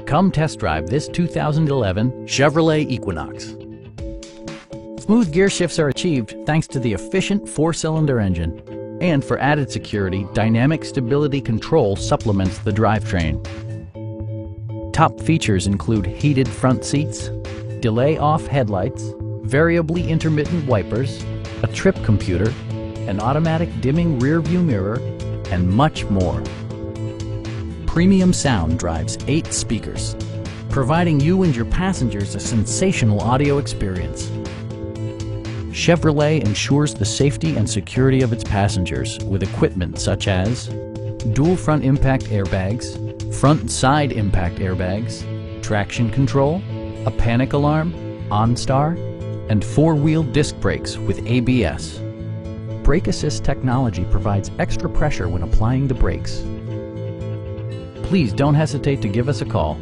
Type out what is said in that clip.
Come test drive this 2011 Chevrolet Equinox. Smooth gear shifts are achieved thanks to the efficient 4-cylinder engine. And for added security, dynamic stability control supplements the drivetrain. Top features include heated front seats, delay-off headlights, variably intermittent wipers, a trip computer, an automatic dimming rear-view mirror, and much more. Premium sound drives 8 speakers, providing you and your passengers a sensational audio experience. Chevrolet ensures the safety and security of its passengers with equipment such as dual front impact airbags, front and side impact airbags, traction control, a panic alarm, OnStar, and 4-wheel disc brakes with ABS. Brake Assist technology provides extra pressure when applying the brakes. Please don't hesitate to give us a call.